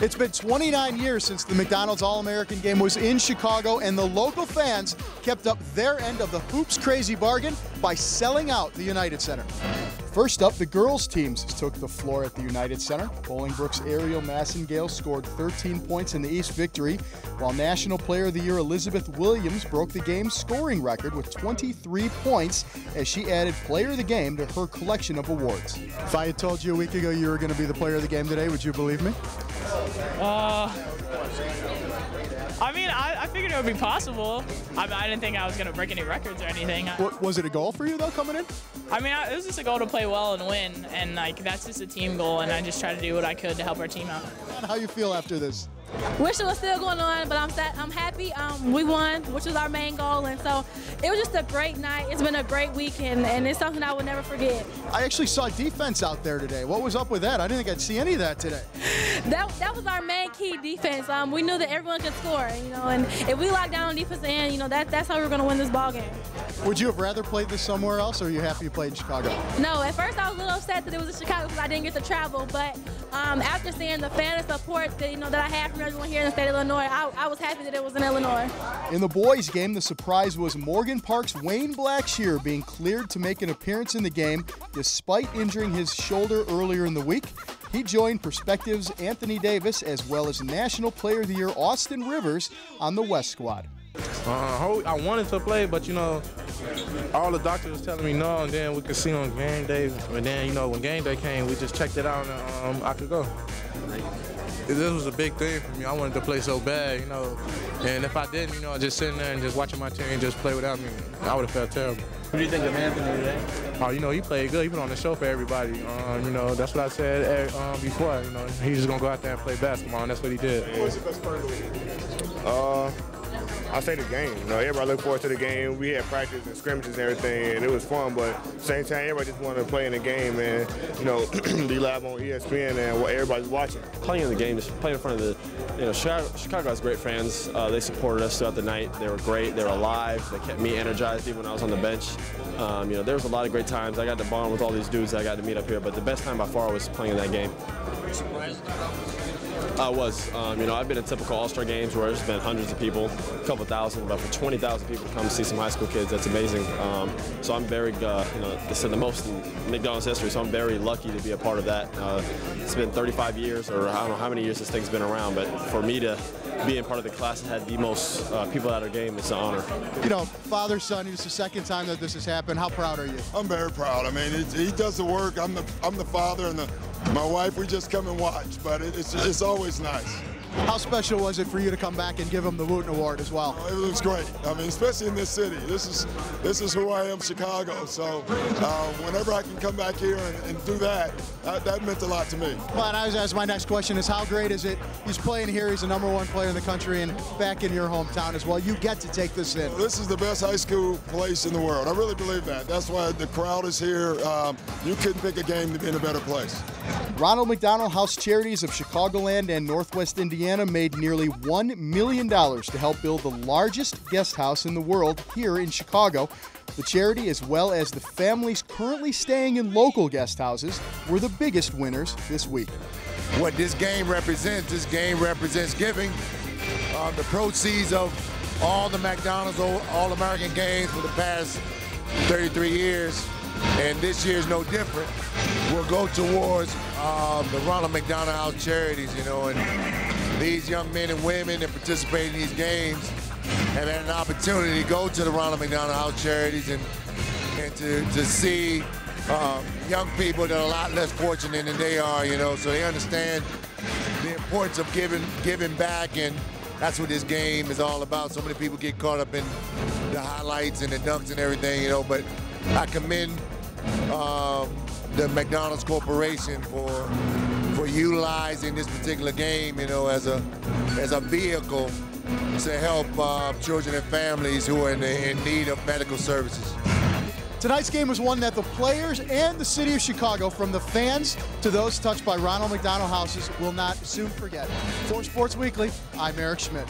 It's been 29 years since the McDonald's All American game was in Chicago, and the local fans kept up their end of the Hoops Crazy bargain by selling out the United Center. First up, the girls' teams took the floor at the United Center. Bolingbrook's Ariel Massengale scored 13 points in the East victory, while National Player of the Year Elizabeth Williams broke the game's scoring record with 23 points as she added Player of the Game to her collection of awards. If I had told you a week ago you were going to be the Player of the Game today, would you believe me? I mean, I figured it would be possible. I didn't think I was going to break any records or anything. Was it a goal for you, though, coming in? I mean, it was just a goal to play well and win, and like that's just a team goal, and I just tried to do what I could to help our team out. How you feel after this? Wish it was still going on, but I'm happy. We won, which was our main goal, and so it was just a great night. It's been a great weekend, and it's something I will never forget. I actually saw defense out there today. What was up with that? I didn't think I'd see any of that today. That was our main key, defense. We knew that everyone could score, and if we locked down on defense end, that's how we were going to win this ball game. Would you have rather played this somewhere else, or are you happy you played in Chicago? No, at first I was a little upset that it was in Chicago because I didn't get to travel, but after seeing the fan support that I had from everyone here in the state of Illinois, I was happy that it was in Illinois. In the boys' game, the surprise was Morgan Park's Wayne Blackshear being cleared to make an appearance in the game despite injuring his shoulder earlier in the week. He joined Perspective's Anthony Davis as well as National Player of the Year Austin Rivers on the West squad. I wanted to play, but all the doctors was telling me no, and then we could see on game day. And then when game day came, we just checked it out, and I could go. This was a big thing for me. I wanted to play so bad, and if I didn't, just sitting there and just watching my team just play without me, I would have felt terrible. What do you think of Anthony today? Oh, he played good. He put on the show for everybody. That's what I said before. He's just gonna go out there and play basketball, and that's what he did. What was the best part of the week? I say the game. Everybody looked forward to the game. We had practice and scrimmages and everything, and it was fun. But at the same time, everybody just wanted to play in the game, and be live on ESPN and what everybody's watching. Playing in the game, just playing in front of the, Chicago has great fans. They supported us throughout the night. They were great. They were alive. They kept me energized even when I was on the bench. There was a lot of great times. I got to bond with all these dudes I got to meet up here, but the best time by far was playing in that game. I was. I've been in typical All-Star games where there's been hundreds of people, a couple thousand, but for 20,000 people to come see some high school kids, that's amazing. So I'm very, this is the most in McDonald's history, so I'm very lucky to be a part of that. It's been 35 years, or I don't know how many years this thing's been around, but for me to be a part of the class that had the most people at our game, it's an honor. Father, son, it's the second time that this has happened. How proud are you? I'm very proud. I mean, he does the work. I'm the father, and my wife, we just come and watch, but it's always nice. How special was it for you to come back and give him the Wooten Award as well? It was great. I mean, especially in this city. This is who I am, Chicago. So whenever I can come back here and do that, that meant a lot to me. Well, and I was asked, my next question is, how great is it? He's playing here. He's the #1 player in the country, and back in your hometown as well. You get to take this in. This is the best high school place in the world. I really believe that. That's why the crowd is here. You couldn't pick a game to be in a better place. Ronald McDonald House Charities of Chicagoland and Northwest Indiana made nearly $1 million to help build the largest guest house in the world here in Chicago. The charity, as well as the families currently staying in local guest houses, were the biggest winners this week. What this game represents giving. The proceeds of all the McDonald's All American games for the past 33 years, and this year's no different, will go towards the Ronald McDonald House Charities, and these young men and women that participate in these games have had an opportunity to go to the Ronald McDonald House Charities and to see young people that are a lot less fortunate than they are, so they understand the importance of giving back, and that's what this game is all about. So many people get caught up in the highlights and the dunks and everything, but I commend the McDonald's Corporation for utilizing this particular game, as a vehicle to help children and families who are in need of medical services. Tonight's game was one that the players and the city of Chicago, from the fans to those touched by Ronald McDonald houses, will not soon forget. For Sports Weekly, I'm Eric Schmidt.